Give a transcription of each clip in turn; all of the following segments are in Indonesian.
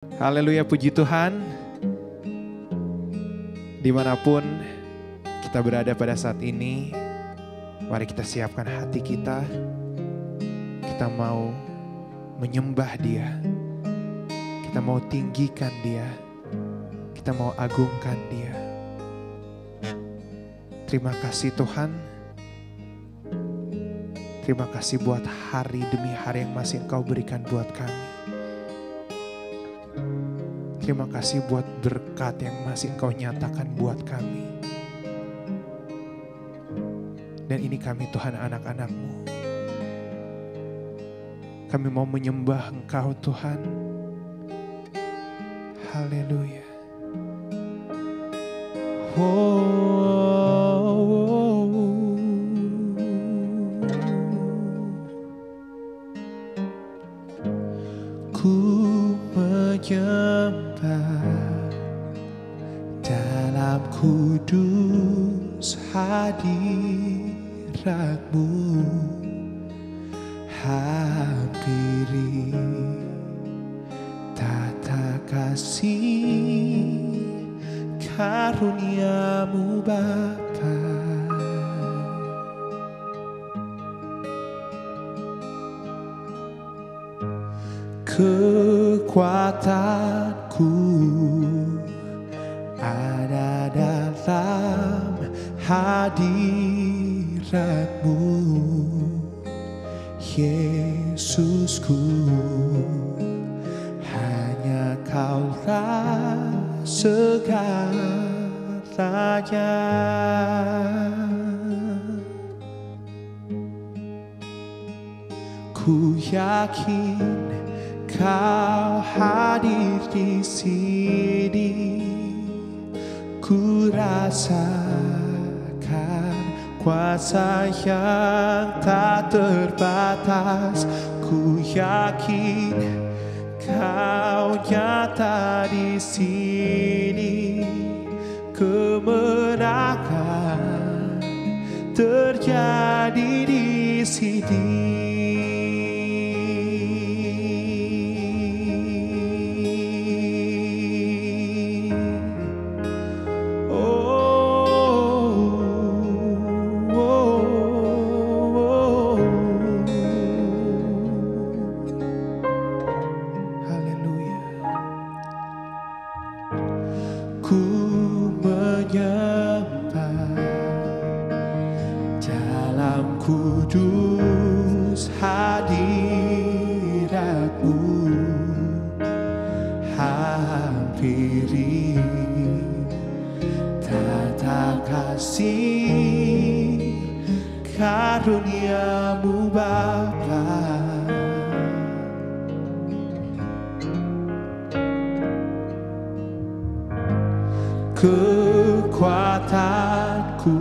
Haleluya, puji Tuhan. Dimanapun kita berada pada saat ini, mari kita siapkan hati kita. Kita mau menyembah Dia, kita mau tinggikan Dia, kita mau agungkan Dia. Terima kasih Tuhan. Terima kasih buat hari demi hari yang masih Engkau berikan buat kami. Terima kasih buat berkat yang masih Engkau nyatakan buat kami. Dan ini kami Tuhan, anak-anak-Mu. Kami mau menyembah Engkau Tuhan. Haleluya. Ku menyembah dalam kudus hadirat-Mu, hampiri tata kasih karunia-Mu Bapa. Kekuatanku ada dalam hadirat-Mu, Yesusku. Hanya Kaulah segalanya. Ku yakin Kau hadir di sini, ku rasakan kuasa yang tak terbatas. Ku yakin Kau nyata di sini, kemenangan terjadi di sini. Kudus hadirat-Mu, hampiri tata kasih karunia-Mu Bapa. Kekuatanku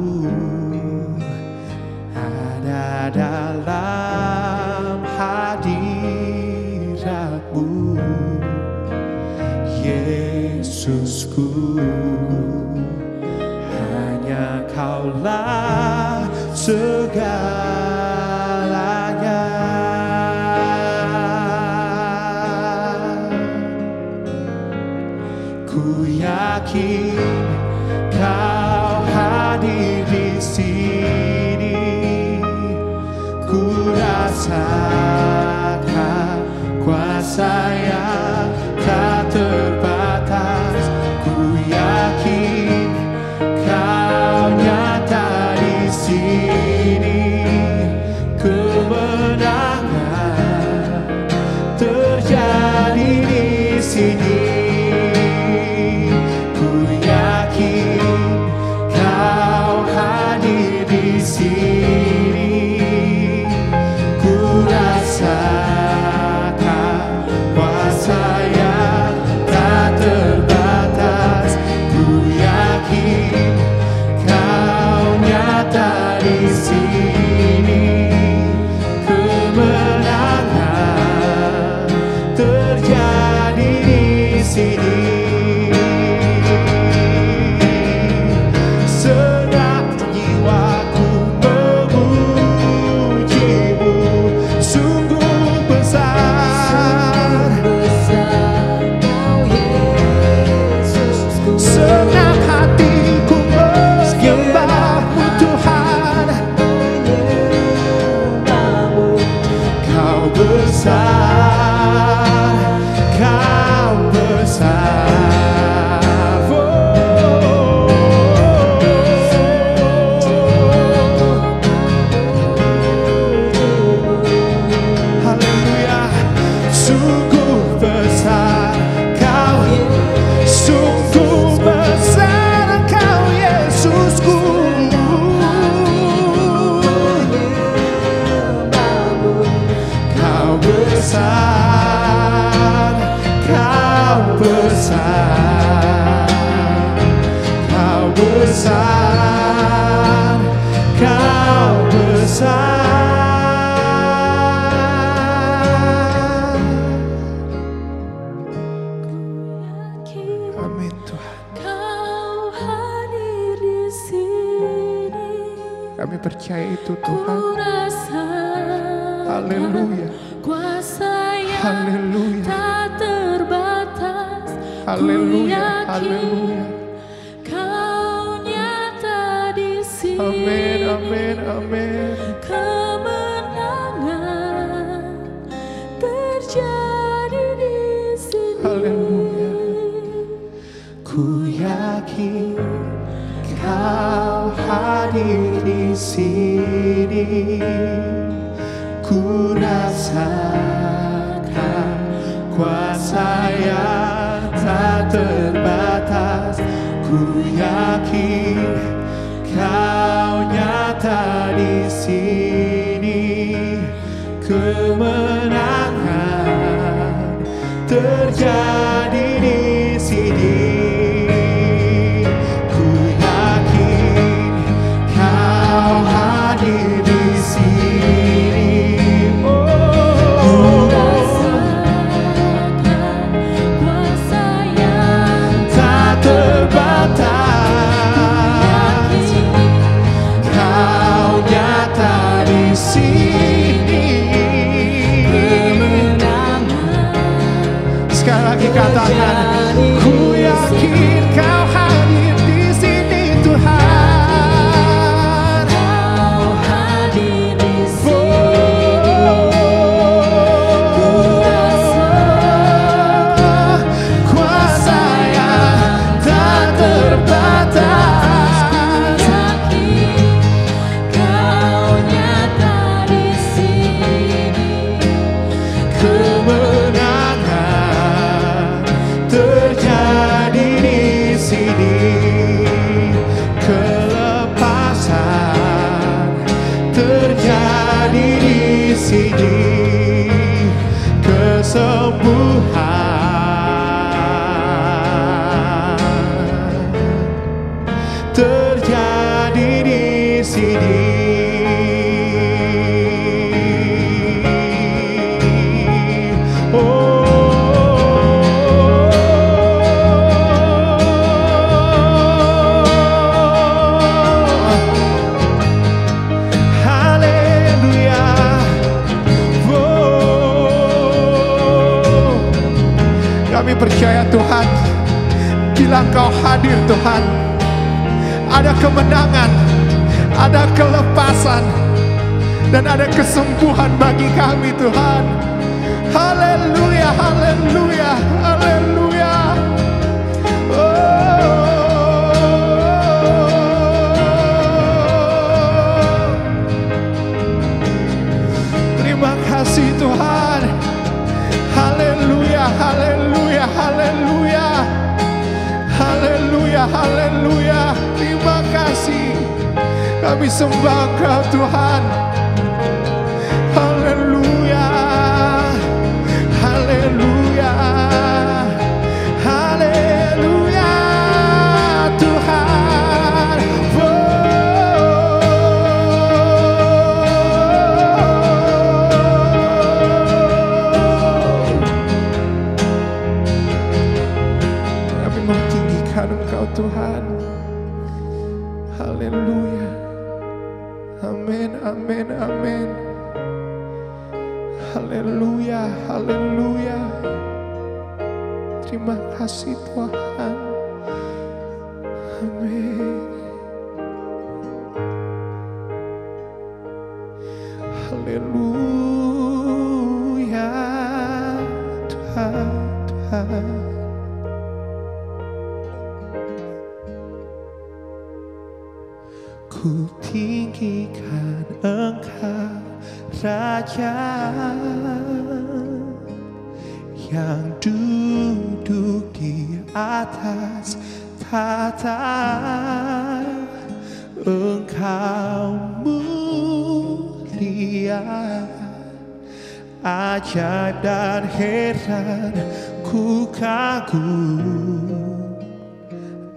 ada dalam hadirat-Mu, Yesusku. Hanya Kaulah segalanya. Ku yakin Kau hadir di sini, ku rasakan kuasa yang tak terbatas. Ku yakin Kau nyata di sini, kemenangan terjadi di sini. Ku yakin Kau hadir di sini, ku rasakan kuasa yang tak terbatas. Ku yakin Kau nyata di sini, kemenangan terjadi di besar, Kau besar, Kau besar. Amin Tuhan. Kau hadir di sini. Kami percaya itu Tuhan. Ku rasakan Haleluya. kuasa yang Haleluya. tak terbatas. Haleluya. Ku yakin Haleluya. Kau nyata di sini. Amin, amin, amin. Kemenangan terjadi di sini. Haleluya. Ku yakin Kau hadir di sini. Ku rasakan kuasa yang tak terbatas. Ku yakin Kau nyata di sini. Kemenangan terjadi di sini. Ku yakin Kau hadir di sini. Ku rasakan kuasa yang Tak terbatas, Kau nyata di sini. Sekali lagi katakan, ku yakin Kau hadir di sini Tuhan. Kau hadir di sini. Ku rasakan Kuasa yang tak terbatas. yakin Kau nyata di sini. Kemenangan terjadi di sini. Kelepasan terjadi di sini. Kesembuhan terjadi di sini. Haleluya. Kami percaya Tuhan, bila Kau hadir Tuhan, ada kemenangan, ada kelepasan, dan ada kesembuhan bagi kami Tuhan. Haleluya, haleluya, haleluya. Terima kasih Tuhan. Haleluya, haleluya, haleluya. Haleluya, haleluya. Terima kasih. Kami sembah Engkau Tuhan. Haleluya. Haleluya. Haleluya Tuhan. Kami mentinggikan Engkau Tuhan. Haleluya. Amin, amin, amin. Haleluya, haleluya. Terima kasih Tuhan. Amin. Haleluya Tuhan, Tuhan. Ku tinggikan Engkau Raja yang duduk di atas tahta. Engkau mulia, ajaib dan heran ku kagum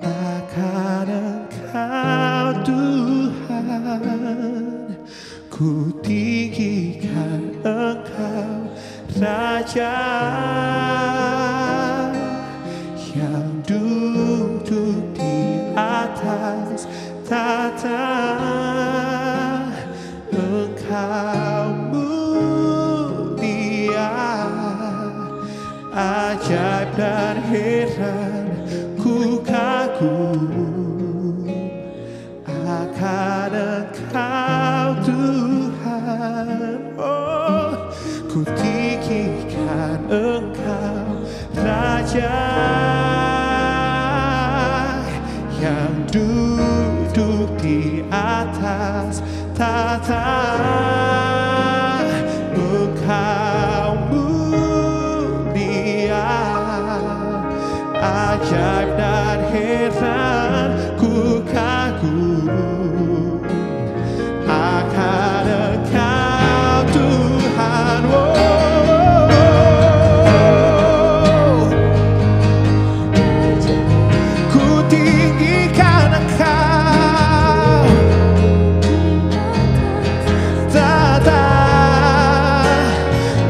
akan Engkau Tuhan, ku tinggikan Engkau Raja yang duduk di atas tahta. Engkau mulia, ajaib dan heran, ku kagum akan Engkau Tuhan. Oh, ku tinggikan Engkau Raja yang duduk di atas tahta. Engkau mulia, ajaib dan heran, ku kagum akan Engkau Tuhan. Ku tinggikan Engkau tahta.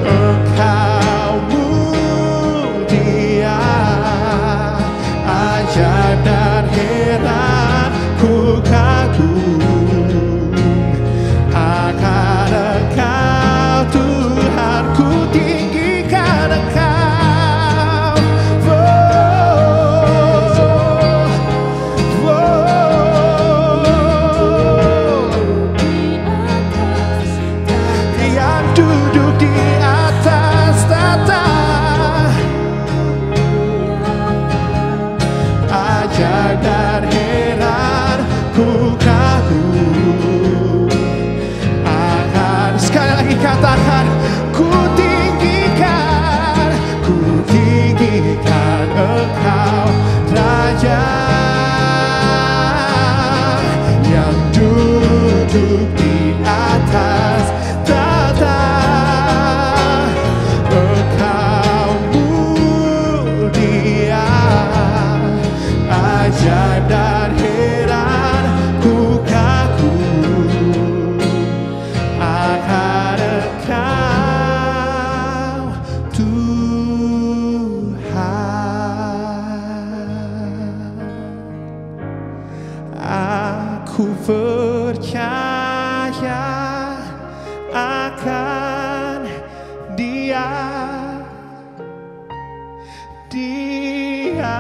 Engkau mulia, ajaib dan heran, ku kagum akan Engkau Tuhan. Ku tinggikan Engkau, yang duduk di atas tahta. Ajaib dan heran, ku kagum akan. Sekali lagi katakan, ku tinggikan Engkau Raja yang duduk di atas tahta. Engkau mulia, ajaib dan heran, ku kagum akan Engkau Tuhan. Aku percaya akan Dia, Dia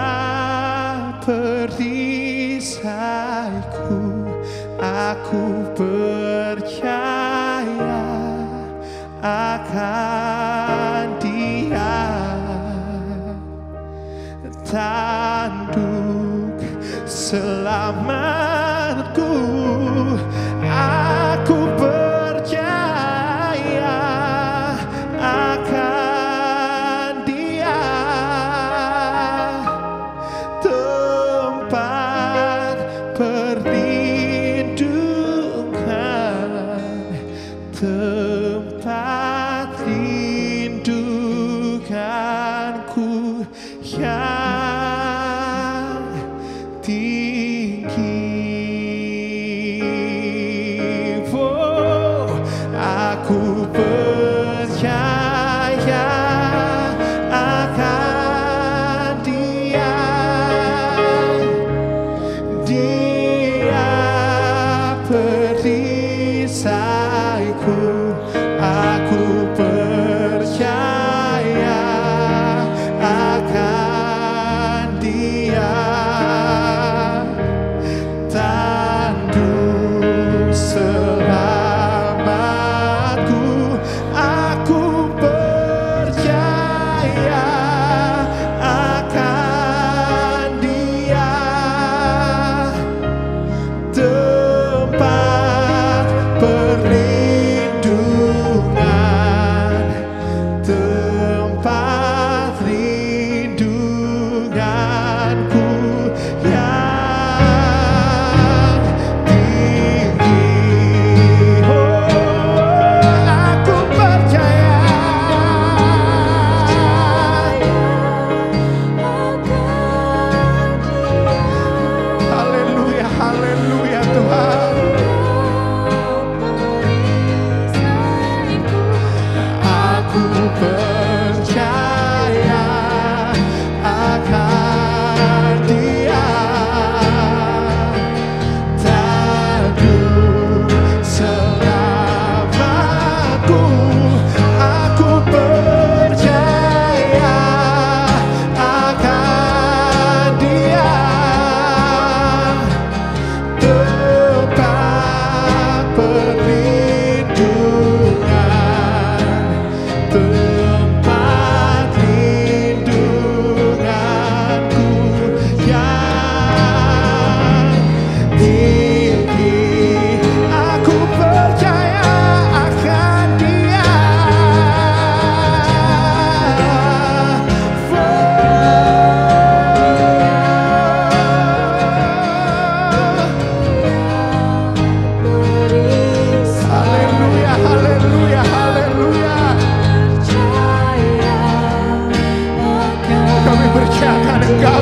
perisaiku. Aku percaya akan Dia, tanduk selamatku. Aku percaya akan Dia, tempat perlindungan, tempat lindunganku yang tinggi. Oh, aku percaya akan Dia, Dia perisaiku. Aku percaya akan Dia, tanduk selamatku. Aku percaya akan Dia, tempat perlindungan, tempat lindunganku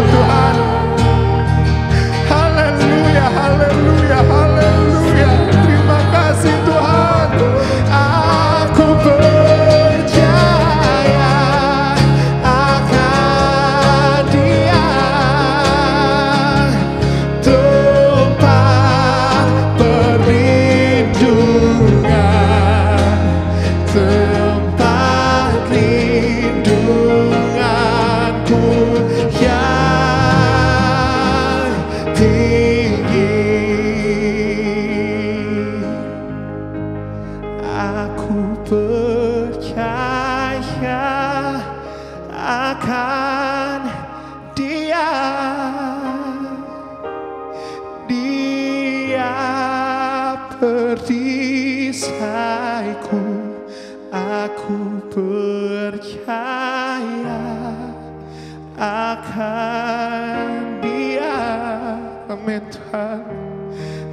Engkau Tuhan. Haleluya, haleluya, haleluya. Terima kasih Tuhan. Aku percaya akan Dia, tempat perlindungan, tempat lindunganku yang tinggi. Aku percaya akan Dia, Dia perisaiku. Aku percaya akan Dia. Amin Tuhan.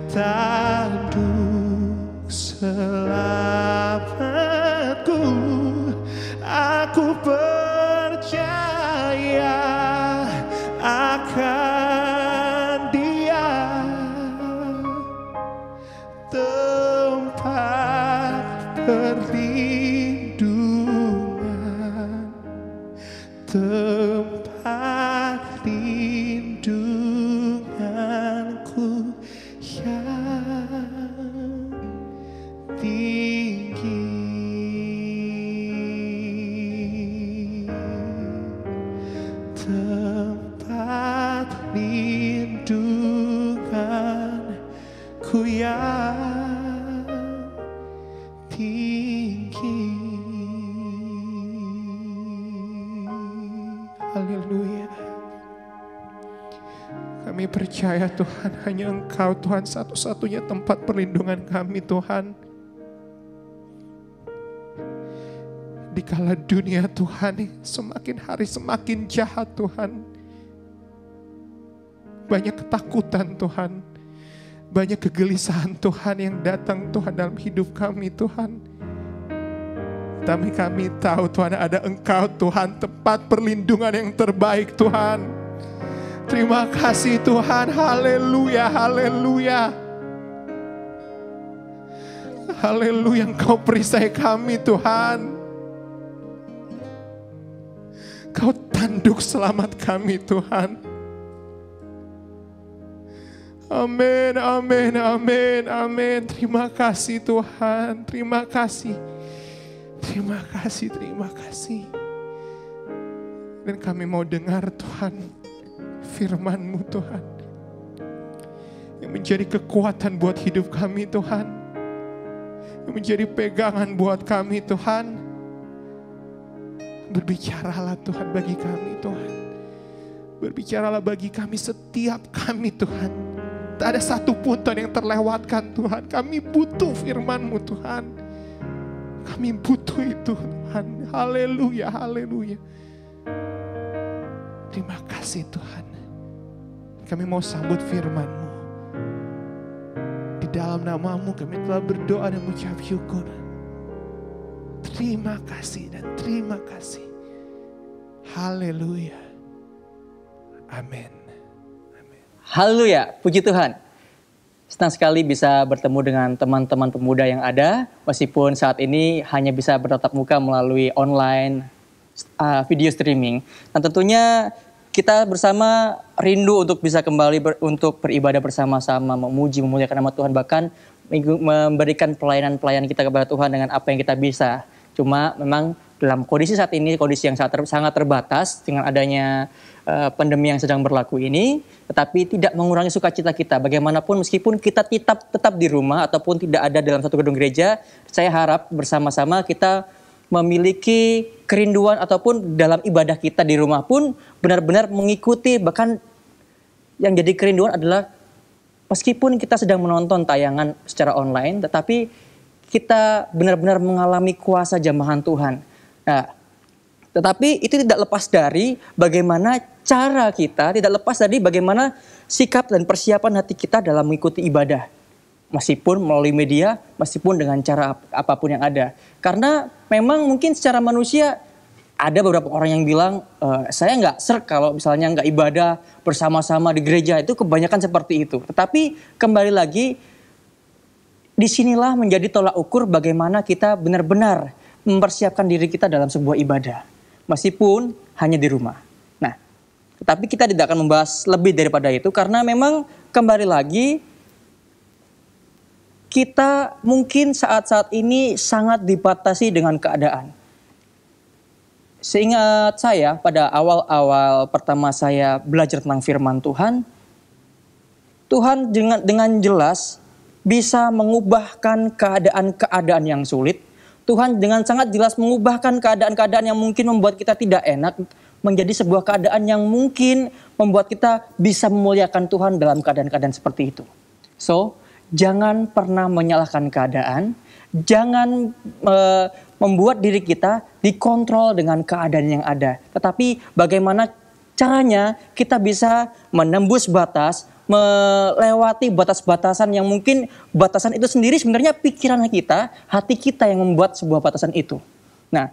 Tanduk selamatku, aku percaya akan Dia, tempat perlindungan, tempat lindunganku yang tinggi. Tempat lindunganku yang tinggi. Haleluya. Kami percaya Tuhan, hanya Engkau Tuhan satu-satunya tempat perlindungan kami Tuhan. Dikala dunia Tuhan semakin hari semakin jahat Tuhan. Banyak ketakutan Tuhan. Banyak kegelisahan Tuhan yang datang Tuhan dalam hidup kami Tuhan. Tapi kami tahu Tuhan ada Engkau Tuhan, tempat perlindungan yang terbaik Tuhan. Terima kasih Tuhan, haleluya, haleluya. Haleluya, Engkau perisai kami Tuhan. Kau tanduk selamat kami Tuhan. Amin, amin, amin, amin. Terima kasih Tuhan, terima kasih. Terima kasih, terima kasih. Dan kami mau dengar Tuhan, firman-Mu Tuhan. Yang menjadi kekuatan buat hidup kami Tuhan. Yang menjadi pegangan buat kami Tuhan. Berbicaralah Tuhan bagi kami Tuhan. Berbicaralah bagi kami setiap kami Tuhan. Tak ada satupun Tuhan yang terlewatkan Tuhan. Kami butuh firman-Mu Tuhan. Kami butuh itu Tuhan. Haleluya, haleluya. Terima kasih Tuhan. Kami mau sambut firman-Mu. Di dalam nama-Mu kami telah berdoa dan mengucap syukur. Terima kasih dan terima kasih. Haleluya. Amin. Amin. Haleluya, puji Tuhan. Senang sekali bisa bertemu dengan teman-teman pemuda yang ada, meskipun saat ini hanya bisa bertatap muka melalui online video streaming. Dan tentunya kita bersama rindu untuk bisa kembali untuk beribadah bersama-sama, memuji, memuliakan nama Tuhan, bahkan memberikan pelayanan-pelayanan kita kepada Tuhan dengan apa yang kita bisa. Cuma memang dalam kondisi saat ini, kondisi yang sangat terbatas dengan adanya pandemi yang sedang berlaku ini, tetapi tidak mengurangi sukacita kita. Bagaimanapun meskipun kita tetap di rumah ataupun tidak ada dalam satu gedung gereja, saya harap bersama-sama kita memiliki kerinduan ataupun dalam ibadah kita di rumah pun benar-benar mengikuti. Bahkan yang jadi kerinduan adalah meskipun kita sedang menonton tayangan secara online, tetapi kita benar-benar mengalami kuasa jamahan Tuhan. Nah, tetapi itu tidak lepas dari bagaimana cara kita, tidak lepas dari bagaimana sikap dan persiapan hati kita dalam mengikuti ibadah. Meskipun melalui media, meskipun dengan cara apapun yang ada. Karena memang mungkin secara manusia Ada beberapa orang yang bilang, saya nggak serk kalau misalnya nggak ibadah bersama-sama di gereja. Itu kebanyakan seperti itu. Tetapi kembali lagi, disinilah menjadi tolak ukur bagaimana kita benar-benar mempersiapkan diri kita dalam sebuah ibadah. Meskipun hanya di rumah. Nah, tetapi kita tidak akan membahas lebih daripada itu karena memang kembali lagi kita mungkin saat-saat ini sangat dibatasi dengan keadaan. Seingat saya pada awal-awal pertama saya belajar tentang firman Tuhan, Tuhan dengan jelas bisa mengubahkan keadaan-keadaan yang sulit. Tuhan dengan sangat jelas mengubahkan keadaan-keadaan yang mungkin membuat kita tidak enak menjadi sebuah keadaan yang mungkin membuat kita bisa memuliakan Tuhan dalam keadaan-keadaan seperti itu. So, jangan pernah menyalahkan keadaan, jangan membuat diri kita dikontrol dengan keadaan yang ada. Tetapi bagaimana caranya kita bisa menembus batas, melewati batas-batasan yang mungkin batasan itu sendiri sebenarnya pikiran kita, hati kita yang membuat sebuah batasan itu. Nah,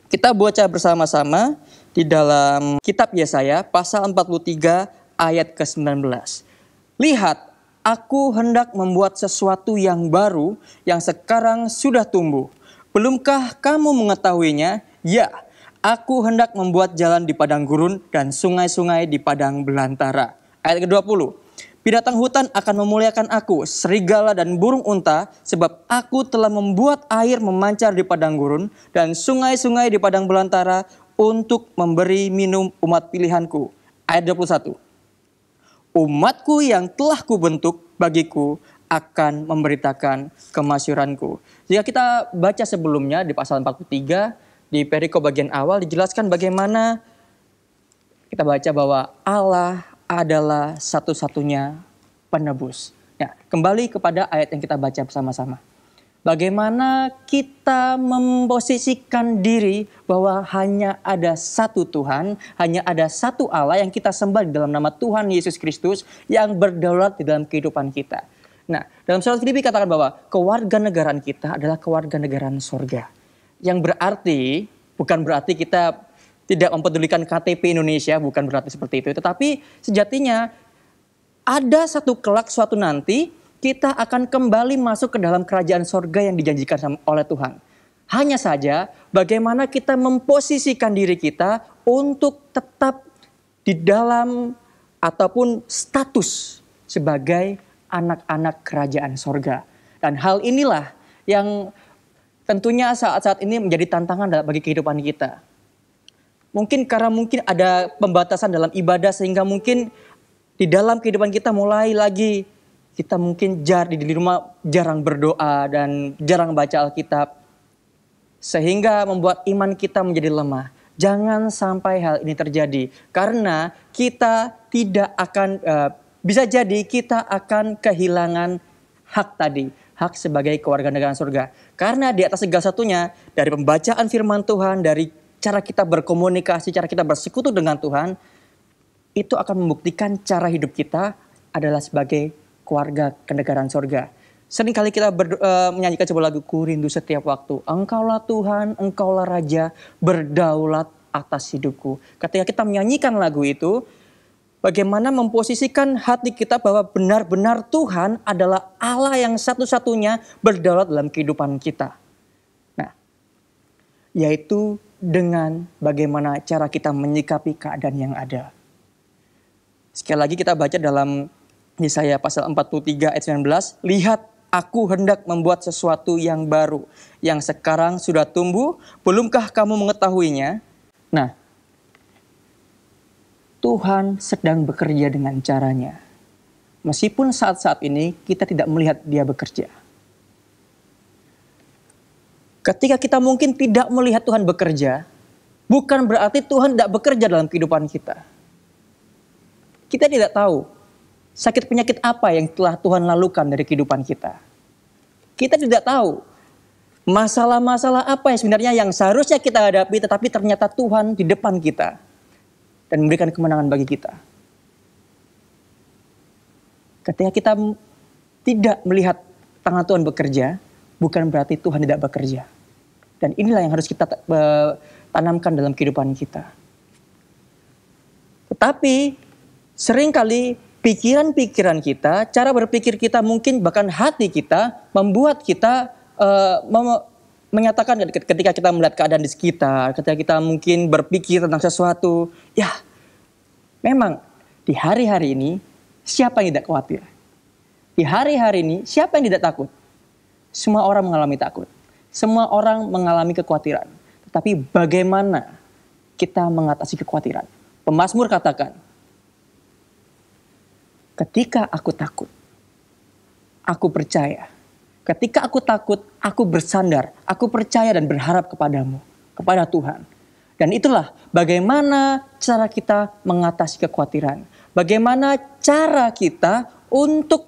kita baca bersama-sama di dalam kitab Yesaya pasal 43 ayat ke-19. Lihat, aku hendak membuat sesuatu yang baru yang sekarang sudah tumbuh. Belumkah kamu mengetahuinya? Ya, aku hendak membuat jalan di padang gurun dan sungai-sungai di padang belantara. Ayat ke-20. Binatang hutan akan memuliakan aku, serigala dan burung unta, sebab aku telah membuat air memancar di padang gurun dan sungai-sungai di padang belantara untuk memberi minum umat pilihanku. Ayat 21. Umatku yang telah kubentuk bagiku akan memberitakan kemasyuranku. Jika kita baca sebelumnya di pasal 43, di perikop bagian awal dijelaskan bagaimana kita baca bahwa Allah adalah satu-satunya penebus. Ya, kembali kepada ayat yang kita baca bersama-sama. Bagaimana kita memposisikan diri bahwa hanya ada satu Tuhan, hanya ada satu Allah yang kita sembah di dalam nama Tuhan Yesus Kristus yang berdaulat di dalam kehidupan kita. Nah, dalam surat Filipi katakan bahwa kewarganegaraan kita adalah kewarganegaraan sorga. Yang berarti, bukan berarti kita tidak mempedulikan KTP Indonesia, bukan berarti seperti itu. Tetapi sejatinya ada satu kelak suatu nanti kita akan kembali masuk ke dalam kerajaan sorga yang dijanjikan oleh Tuhan. Hanya saja bagaimana kita memposisikan diri kita untuk tetap di dalam ataupun status sebagai anak-anak kerajaan sorga. Dan hal inilah yang tentunya saat-saat ini menjadi tantangan bagi kehidupan kita. Mungkin karena mungkin ada pembatasan dalam ibadah sehingga mungkin di dalam kehidupan kita mulai lagi kita mungkin di rumah jarang berdoa dan jarang baca Alkitab. Sehingga membuat iman kita menjadi lemah. Jangan sampai hal ini terjadi. Karena kita tidak akan, bisa jadi kita akan kehilangan hak tadi. Hak sebagai kewarganegaraan surga. Karena di atas segala satunya, dari pembacaan firman Tuhan, dari cara kita berkomunikasi, cara kita bersekutu dengan Tuhan, itu akan membuktikan cara hidup kita adalah sebagai keluarga kenegaraan sorga. Seringkali kita menyanyikan sebuah lagu, ku rindu setiap waktu. Engkaulah Tuhan, engkaulah Raja, berdaulat atas hidupku. Ketika kita menyanyikan lagu itu, bagaimana memposisikan hati kita bahwa benar-benar Tuhan adalah Allah yang satu-satunya berdaulat dalam kehidupan kita. Nah, yaitu dengan bagaimana cara kita menyikapi keadaan yang ada. Sekali lagi kita baca dalam Yesaya pasal 43 ayat 19. Lihat, aku hendak membuat sesuatu yang baru, yang sekarang sudah tumbuh, belumkah kamu mengetahuinya? Nah, Tuhan sedang bekerja dengan caranya. Meskipun saat-saat ini kita tidak melihat dia bekerja. Ketika kita mungkin tidak melihat Tuhan bekerja, bukan berarti Tuhan tidak bekerja dalam kehidupan kita. Kita tidak tahu sakit penyakit apa yang telah Tuhan lakukan dari kehidupan kita. Kita tidak tahu masalah-masalah apa yang sebenarnya yang seharusnya kita hadapi, tetapi ternyata Tuhan di depan kita dan memberikan kemenangan bagi kita. Ketika kita tidak melihat tangan Tuhan bekerja, bukan berarti Tuhan tidak bekerja. Dan inilah yang harus kita tanamkan dalam kehidupan kita. Tetapi seringkali pikiran-pikiran kita, cara berpikir kita, mungkin bahkan hati kita membuat kita menyatakan ketika kita melihat keadaan di sekitar, ketika kita mungkin berpikir tentang sesuatu, ya memang di hari-hari ini siapa yang tidak khawatir? Di hari-hari ini siapa yang tidak takut? Semua orang mengalami takut. Semua orang mengalami kekhawatiran. Tetapi bagaimana kita mengatasi kekhawatiran? Pemazmur katakan, ketika aku takut, aku percaya. Ketika aku takut, aku bersandar, aku percaya dan berharap kepadamu, kepada Tuhan. Dan itulah bagaimana cara kita mengatasi kekhawatiran. Bagaimana cara kita untuk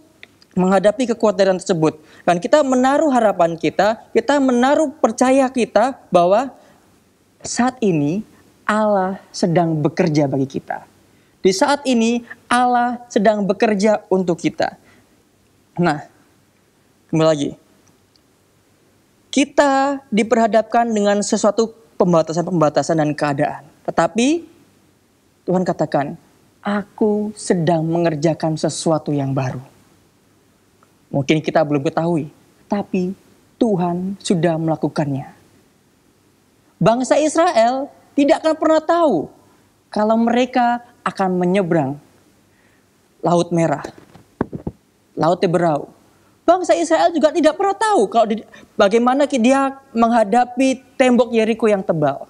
menghadapi kekhawatiran tersebut. Dan kita menaruh harapan kita menaruh percaya kita bahwa saat ini Allah sedang bekerja bagi kita. Di saat ini Allah sedang bekerja untuk kita. Nah, kembali lagi. Kita diperhadapkan dengan sesuatu pembatasan-pembatasan dan keadaan. Tetapi Tuhan katakan, aku sedang mengerjakan sesuatu yang baru. Mungkin kita belum ketahui, tapi Tuhan sudah melakukannya. Bangsa Israel tidak akan pernah tahu kalau mereka akan menyeberang Laut Merah, Laut Teberau. Bangsa Israel juga tidak pernah tahu kalau bagaimana dia menghadapi tembok Yeriko yang tebal.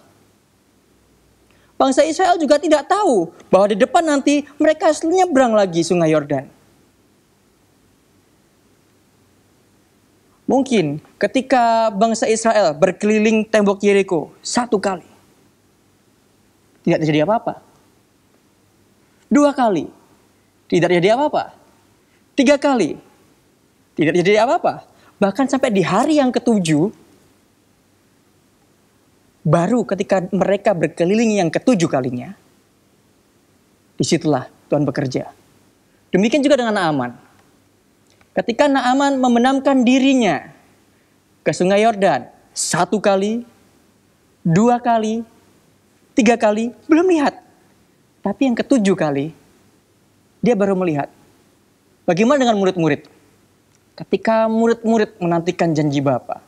Bangsa Israel juga tidak tahu bahwa di depan nanti mereka menyeberang lagi Sungai Yordan. Mungkin ketika bangsa Israel berkeliling tembok Yeriko 1 kali, tidak terjadi apa-apa. 2 kali, tidak terjadi apa-apa. 3 kali, tidak terjadi apa-apa. Bahkan sampai di hari yang ke-7, baru ketika mereka berkeliling yang ke-7 kalinya, disitulah Tuhan bekerja. Demikian juga dengan Naaman. Ketika Naaman membenamkan dirinya ke Sungai Yordan 1 kali, 2 kali, 3 kali, belum lihat. Tapi yang ke-7 kali, dia baru melihat. Bagaimana dengan murid-murid? Ketika murid-murid menantikan janji Bapa,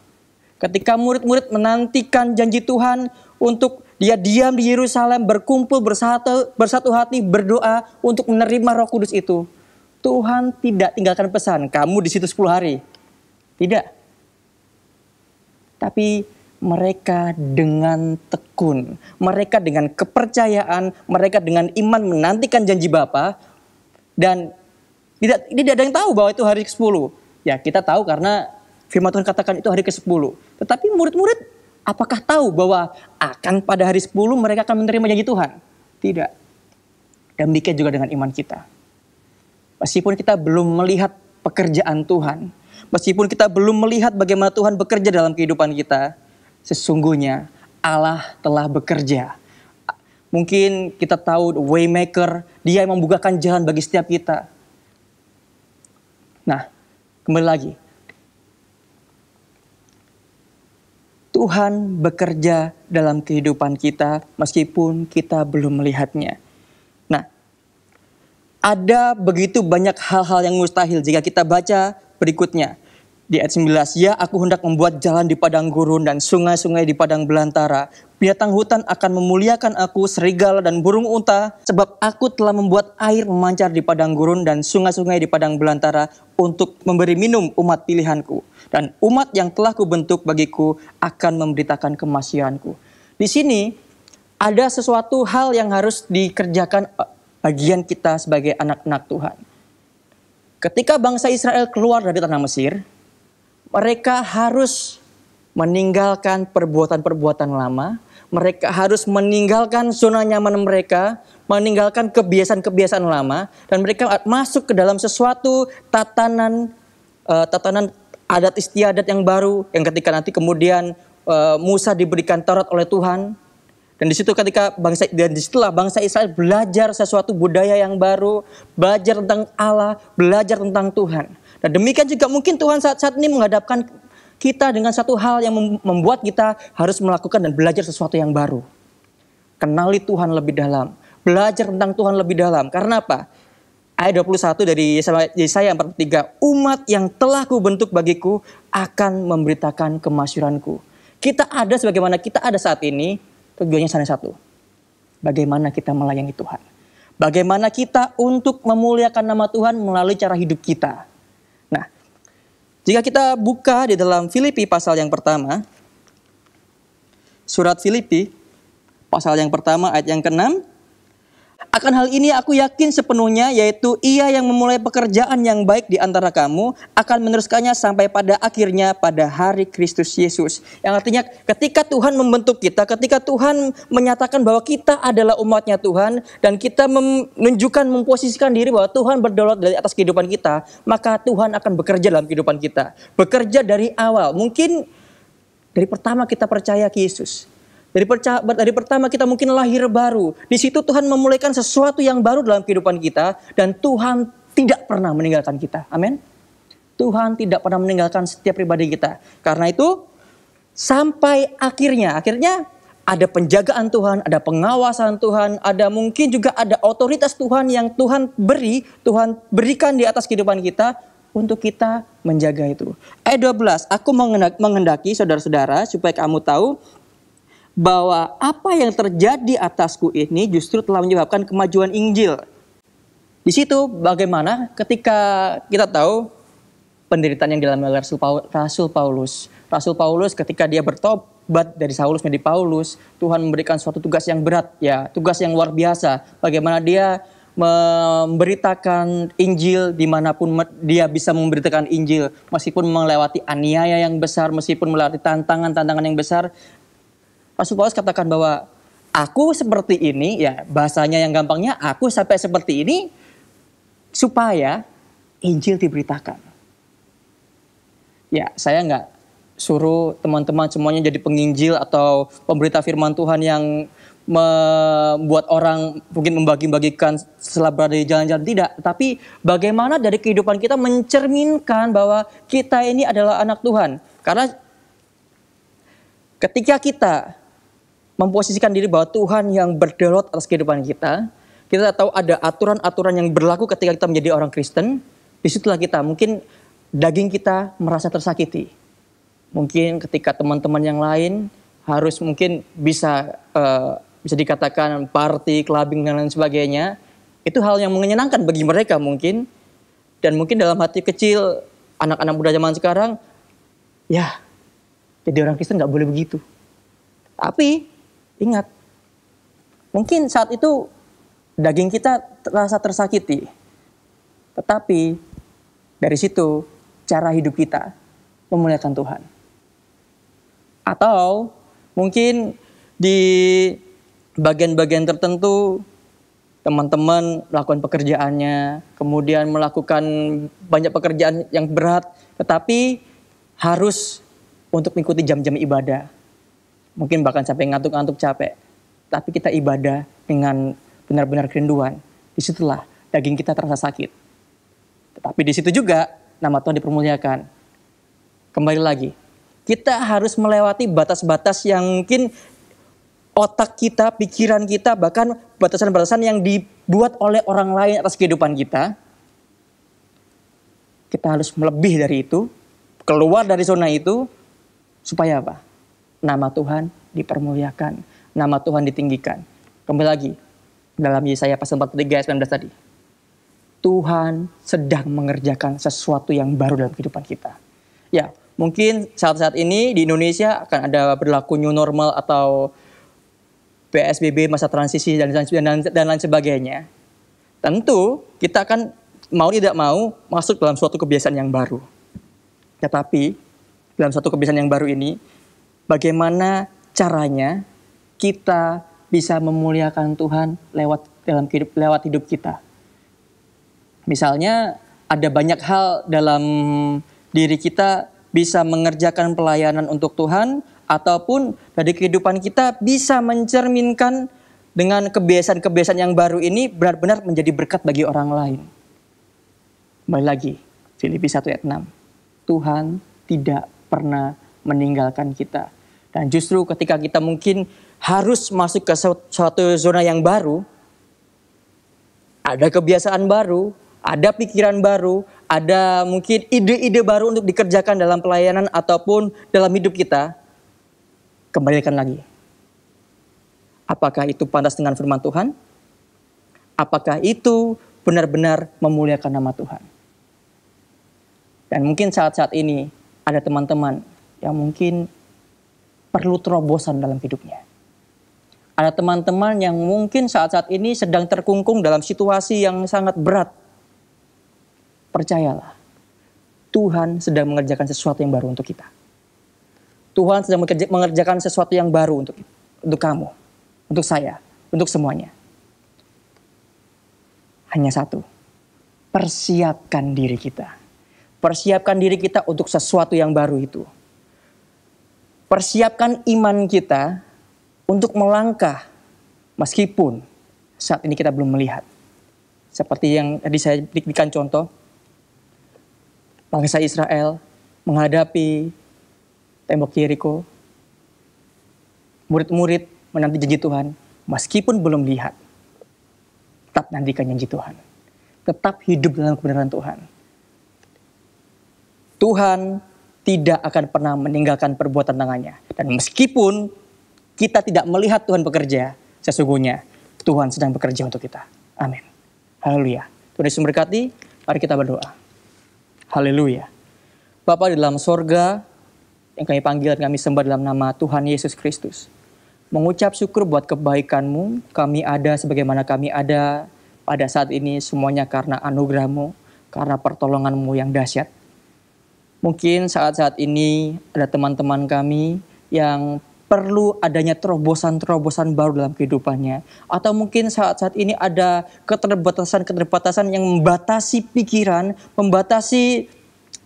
ketika murid-murid menantikan janji Tuhan untuk dia diam di Yerusalem, berkumpul bersatu hati, berdoa untuk menerima Roh Kudus itu, Tuhan tidak tinggalkan pesan, kamu di situ 10 hari. Tidak. Tapi mereka dengan tekun, mereka dengan kepercayaan, mereka dengan iman menantikan janji Bapa, dan tidak ada yang tahu bahwa itu hari ke-10. Ya, kita tahu karena firman Tuhan katakan itu hari ke-10. Tetapi murid-murid apakah tahu bahwa akan pada hari 10 mereka akan menerima janji Tuhan? Tidak. Demikian juga dengan iman kita. Meskipun kita belum melihat pekerjaan Tuhan, meskipun kita belum melihat bagaimana Tuhan bekerja dalam kehidupan kita, sesungguhnya Allah telah bekerja. Mungkin kita tahu Waymaker, dia yang membukakan jalan bagi setiap kita. Nah, kembali lagi. Tuhan bekerja dalam kehidupan kita meskipun kita belum melihatnya. Nah, ada begitu banyak hal-hal yang mustahil jika kita baca berikutnya. Di ayat 19, ya aku hendak membuat jalan di padang gurun dan sungai-sungai di padang belantara. Binatang hutan akan memuliakan aku, serigala dan burung unta. Sebab aku telah membuat air memancar di padang gurun dan sungai-sungai di padang belantara untuk memberi minum umat pilihanku. Dan umat yang telah kubentuk bagiku akan memberitakan kemasyhiranku. Di sini ada sesuatu hal yang harus dikerjakan bagian kita sebagai anak-anak Tuhan. Ketika bangsa Israel keluar dari tanah Mesir, mereka harus meninggalkan perbuatan-perbuatan lama. Mereka harus meninggalkan zona nyaman mereka, meninggalkan kebiasaan-kebiasaan lama, dan mereka masuk ke dalam sesuatu tatanan adat istiadat yang baru, yang ketika nanti kemudian Musa diberikan Taurat oleh Tuhan. Dan disitulah bangsa Israel belajar sesuatu budaya yang baru, belajar tentang Allah, belajar tentang Tuhan. Dan demikian juga mungkin Tuhan saat ini menghadapkan kita dengan satu hal yang membuat kita harus melakukan dan belajar sesuatu yang baru. kenali Tuhan lebih dalam, belajar tentang Tuhan lebih dalam. Karena apa? Ayat 21 dari Yesaya 43, umat yang telah kubentuk bagiku akan memberitakan kemasyuranku. Kita ada sebagaimana kita ada saat ini, tujuannya hanya satu. Bagaimana kita melayani Tuhan. Bagaimana kita untuk memuliakan nama Tuhan melalui cara hidup kita. Nah, jika kita buka di dalam Filipi pasal yang pertama, surat Filipi pasal yang pertama ayat yang ke-6, akan hal ini aku yakin sepenuhnya, yaitu ia yang memulai pekerjaan yang baik di antara kamu akan meneruskannya sampai pada akhirnya pada hari Kristus Yesus. Yang artinya ketika Tuhan membentuk kita, ketika Tuhan menyatakan bahwa kita adalah umatnya Tuhan, dan kita menunjukkan, memposisikan diri bahwa Tuhan berdaulat dari atas kehidupan kita, maka Tuhan akan bekerja dalam kehidupan kita. Bekerja dari awal, mungkin dari pertama kita percaya ke Yesus. Dari pertama kita mungkin lahir baru. Di situ Tuhan memulaikan sesuatu yang baru dalam kehidupan kita. Dan Tuhan tidak pernah meninggalkan kita. Amin. Tuhan tidak pernah meninggalkan setiap pribadi kita. Karena itu sampai akhirnya ada penjagaan Tuhan, ada pengawasan Tuhan, ada mungkin juga ada otoritas Tuhan yang Tuhan berikan di atas kehidupan kita untuk kita menjaga itu. Ayat 12, aku menghendaki saudara-saudara supaya kamu tahu bahwa apa yang terjadi atasku ini justru telah menyebabkan kemajuan Injil. Di situ bagaimana ketika kita tahu penderitaan yang dialami oleh Rasul Paulus. Rasul Paulus ketika dia bertobat dari Saulus menjadi Paulus, Tuhan memberikan suatu tugas yang berat, ya, tugas yang luar biasa. Bagaimana dia memberitakan Injil dimanapun dia bisa memberitakan Injil, meskipun melewati aniaya yang besar, meskipun melewati tantangan yang besar. Rasul Paulus katakan bahwa aku seperti ini, ya bahasanya yang gampangnya, aku sampai seperti ini supaya Injil diberitakan. Ya, saya nggak suruh teman-teman semuanya jadi penginjil atau pemberita firman Tuhan yang membuat orang mungkin membagi-bagikan setelah berada di jalan-jalan. Tidak, tapi bagaimana dari kehidupan kita mencerminkan bahwa kita ini adalah anak Tuhan. Karena ketika kita memposisikan diri bahwa Tuhan yang berdaulat atas kehidupan kita tahu ada aturan-aturan yang berlaku ketika kita menjadi orang Kristen. Disitulah kita mungkin daging kita merasa tersakiti. Mungkin ketika teman-teman yang lain harus mungkin bisa dikatakan party, clubbing dan lain sebagainya. Itu hal yang menyenangkan bagi mereka mungkin. Dan mungkin dalam hati kecil anak-anak muda zaman sekarang, ya jadi orang Kristen nggak boleh begitu. Tapi ingat, mungkin saat itu daging kita terasa tersakiti. Tetapi dari situ cara hidup kita memuliakan Tuhan. Atau mungkin di bagian-bagian tertentu teman-teman melakukan pekerjaannya, kemudian melakukan banyak pekerjaan yang berat, tetapi harus untuk mengikuti jam-jam ibadah. Mungkin bahkan sampai ngantuk-ngantuk capek. Tapi kita ibadah dengan benar-benar kerinduan. Disitulah daging kita terasa sakit. Tetapi di situ juga nama Tuhan dipermuliakan. Kembali lagi, kita harus melewati batas-batas yang mungkin otak kita, pikiran kita, bahkan batasan-batasan yang dibuat oleh orang lain atas kehidupan kita. Kita harus melebih dari itu, keluar dari zona itu, supaya apa? Nama Tuhan dipermuliakan, nama Tuhan ditinggikan. Kembali lagi, dalam Yesaya pasal 43 ayat 19 tadi. Tuhan sedang mengerjakan sesuatu yang baru dalam kehidupan kita. Ya, mungkin saat-saat ini di Indonesia akan ada berlaku new normal atau PSBB, masa transisi dan lain sebagainya. Tentu kita akan mau tidak mau masuk dalam suatu kebiasaan yang baru. Tetapi dalam suatu kebiasaan yang baru ini, bagaimana caranya kita bisa memuliakan Tuhan lewat hidup kita. Misalnya ada banyak hal dalam diri kita bisa mengerjakan pelayanan untuk Tuhan, ataupun dari kehidupan kita bisa mencerminkan dengan kebiasaan-kebiasaan yang baru ini benar-benar menjadi berkat bagi orang lain. Kembali lagi, Filipi 1 ayat 6. Tuhan tidak pernah meninggalkan kita. Dan justru ketika kita mungkin harus masuk ke suatu zona yang baru, ada kebiasaan baru, ada pikiran baru, ada mungkin ide-ide baru untuk dikerjakan dalam pelayanan ataupun dalam hidup kita, kembalikan lagi. Apakah itu pantas dengan firman Tuhan? Apakah itu benar-benar memuliakan nama Tuhan? Dan mungkin saat-saat ini ada teman-teman yang mungkin perlu terobosan dalam hidupnya. Ada teman-teman yang mungkin saat-saat ini sedang terkungkung dalam situasi yang sangat berat. Percayalah, Tuhan sedang mengerjakan sesuatu yang baru untuk kita. Tuhan sedang mengerjakan sesuatu yang baru untuk kamu, untuk saya, untuk semuanya. Hanya satu, persiapkan diri kita. Persiapkan diri kita untuk sesuatu yang baru itu. Persiapkan iman kita untuk melangkah meskipun saat ini kita belum melihat. Seperti yang tadi saya berikan contoh, bangsa Israel menghadapi tembok Yeriko. Murid-murid menanti janji Tuhan meskipun belum lihat. Tetap nantikan janji Tuhan. Tetap hidup dalam kebenaran Tuhan. Tuhan tidak akan pernah meninggalkan perbuatan tangannya. Dan meskipun kita tidak melihat Tuhan bekerja, sesungguhnya Tuhan sedang bekerja untuk kita. Amin. Haleluya. Tuhan Yesus memberkati. Mari kita berdoa. Haleluya. Bapa di dalam sorga, yang kami panggil dan kami sembah dalam nama Tuhan Yesus Kristus. Mengucap syukur buat kebaikan-Mu, kami ada sebagaimana kami ada pada saat ini semuanya karena anugerah-Mu, karena pertolongan-Mu yang dahsyat. Mungkin saat-saat ini ada teman-teman kami yang perlu adanya terobosan-terobosan baru dalam kehidupannya. Atau mungkin saat-saat ini ada keterbatasan-keterbatasan yang membatasi pikiran, membatasi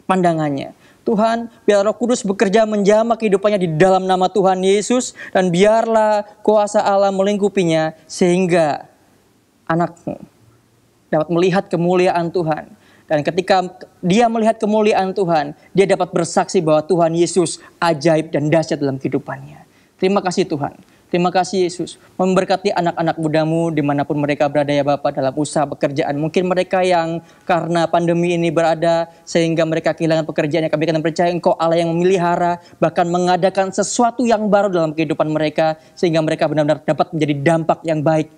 pandangannya. Tuhan, biar Roh Kudus bekerja menjamah kehidupannya di dalam nama Tuhan Yesus. Dan biarlah kuasa Allah melingkupinya sehingga anak-Mu dapat melihat kemuliaan Tuhan. Dan ketika dia melihat kemuliaan Tuhan, dia dapat bersaksi bahwa Tuhan Yesus ajaib dan dahsyat dalam kehidupannya. Terima kasih Tuhan. Terima kasih Yesus. Memberkati anak-anak muda-Mu dimanapun mereka berada ya Bapak dalam usaha pekerjaan. Mungkin mereka yang karena pandemi ini berada sehingga mereka kehilangan pekerjaannya. Kami akan percaya Engkau Allah yang memelihara, bahkan mengadakan sesuatu yang baru dalam kehidupan mereka. Sehingga mereka benar-benar dapat menjadi dampak yang baik.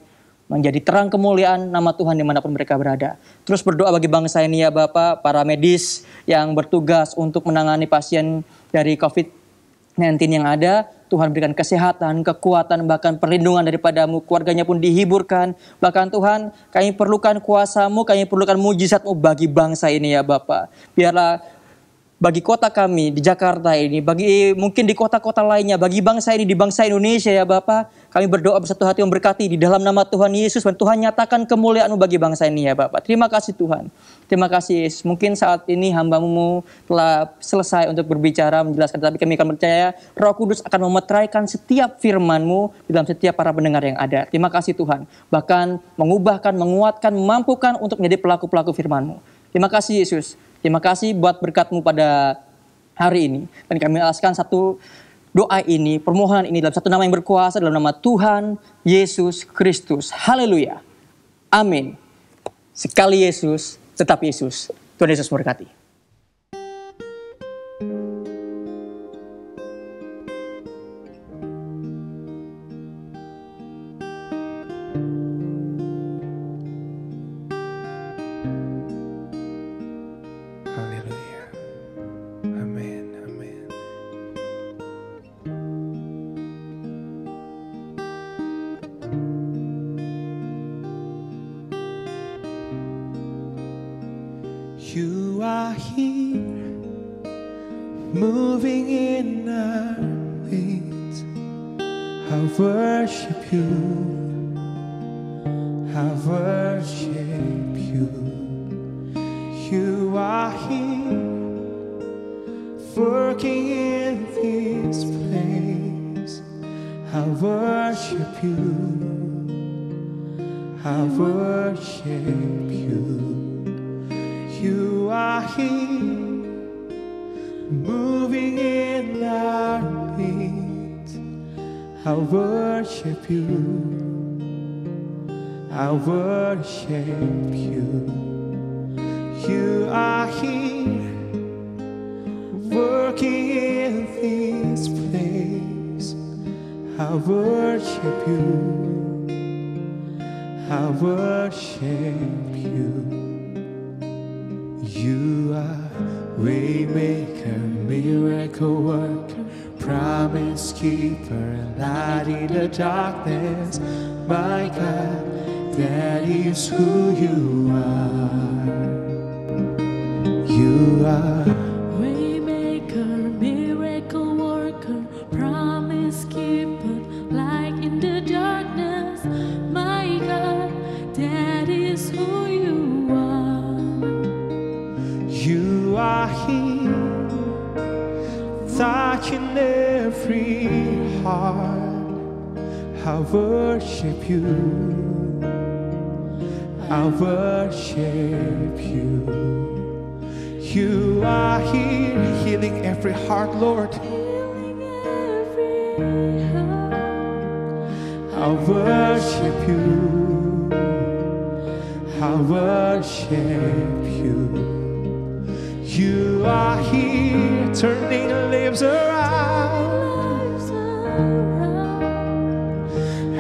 Menjadi terang kemuliaan nama Tuhan dimanapun mereka berada. Terus berdoa bagi bangsa ini ya Bapak, para medis yang bertugas untuk menangani pasien dari COVID-19 yang ada. Tuhan berikan kesehatan, kekuatan, bahkan perlindungan daripada-Mu. Keluarganya pun dihiburkan. Bahkan Tuhan, kami perlukan kuasa-Mu, kami perlukan mujizat-Mu bagi bangsa ini ya Bapak. Biarlah bagi kota kami di Jakarta ini, bagi mungkin di kota-kota lainnya, bagi bangsa ini di bangsa Indonesia ya Bapak, kami berdoa bersatu hati memberkati di dalam nama Tuhan Yesus. Dan Tuhan nyatakan kemuliaan-Mu bagi bangsa ini ya Bapak. Terima kasih Tuhan. Terima kasih Yesus. Mungkin saat ini hamba-Mu telah selesai untuk berbicara, menjelaskan. Tapi kami akan percaya Roh Kudus akan memeteraikan setiap firman-Mu di dalam setiap para pendengar yang ada. Terima kasih Tuhan. Bahkan mengubahkan, menguatkan, memampukan untuk menjadi pelaku-pelaku firman-Mu. Terima kasih Yesus. Terima kasih buat berkat-Mu pada hari ini. Dan kami alaskan satu doa ini, permohonan ini dalam satu nama yang berkuasa, dalam nama Tuhan Yesus Kristus. Haleluya. Amin. Sekali Yesus, tetap Yesus. Tuhan Yesus memberkati. Haleluya. Amin. Amin. You are here, moving in our midst. I worship you. I worship you. You are here, working in this place. I worship you. I worship you. You are here, moving in our midst. I worship you. I worship you. You are here, working in this place. I worship you. I worship you. You are waymaker, miracle worker, promise keeper, light in the darkness. My God, that is who you are. You are Waymaker, miracle worker, promise keeper, light in the darkness. My God, that is who you are. You are here, touching every heart. I worship you. I worship you. You are here, healing every heart, Lord. Healing every heart. I worship you. I worship you. You are here, turning lives around. Lives around.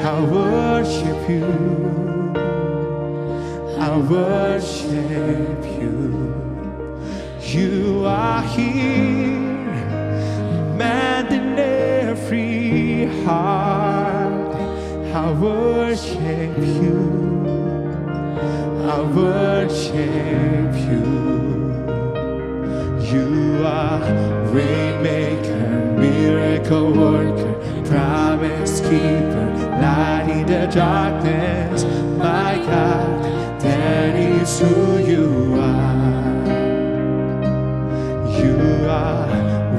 I worship you. I worship you. You are here, mending every heart. I worship you. I worship you. You are waymaker, miracle worker, promise keeper, light in the darkness. My God, that is who you are. You are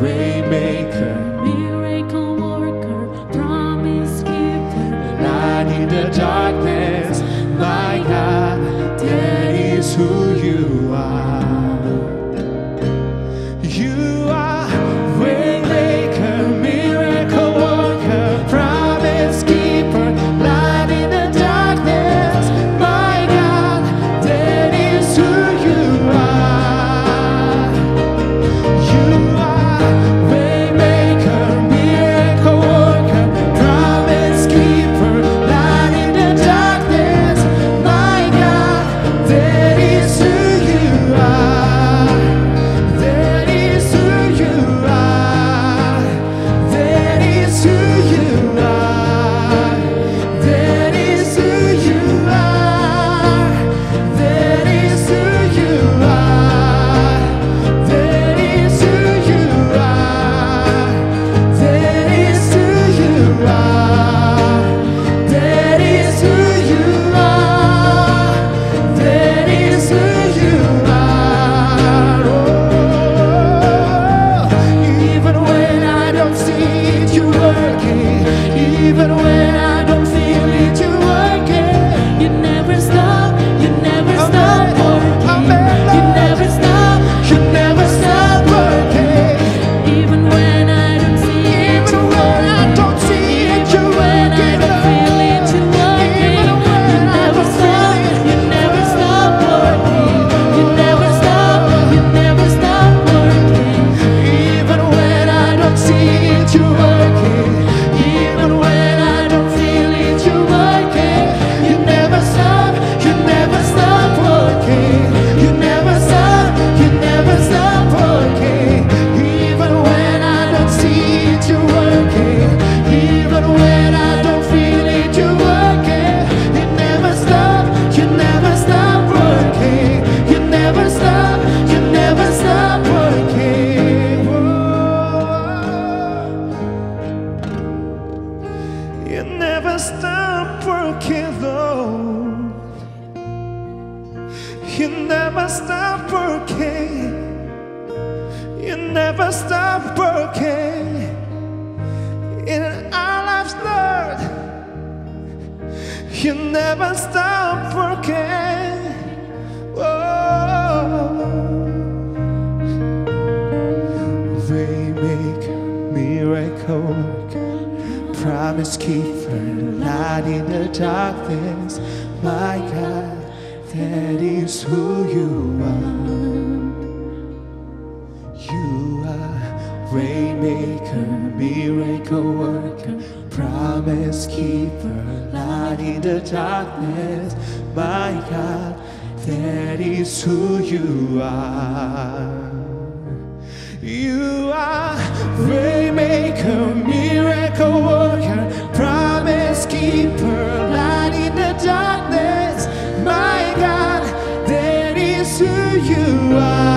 waymaker, Miracle worker, promise keeper, light in the darkness. My God, that is who you are. You are waymaker, miracle worker, promise keeper, light in the darkness. My God, that is who you are. You are waymaker, miracle worker, promise keeper, light in the darkness. My God, that is who you are. That is who you are. That is who you are. That is who you are. That is who you are. That is who you are. That is who you are. That is who you are. That is who you are. Oh, even when I don't see it, you're working. Even when I don't feel it, you're working. you never stop, you never Amen. stop working. Amen. You never stop, You never stop working. even when I don't see it, Even you when I don't see it, you're even when I working. don't feel it, you working. Even when You I never don't stop, feel it. you never stop working. You never stop, you never stop working. Even when I don't see it, you're working. Even when I don't feel it, you're working. You never stop working. You never stop working. Even when I don't see it, you're working. Even when I don't feel it, you're working. You never stop working. You never stop working. Whoa. You never stop working, Lord. You never stop working. You never stop working in our lives, Lord. You never stop working. Oh, waymaker, miracle worker, promise keeper, light in the darkness. My God, that is who you are. You are Waymaker, miracle worker, promise keeper, light in the darkness. My God, that is who you are. You are Waymaker, miracle worker, promise keeper, light in the darkness. My God, that is who you are.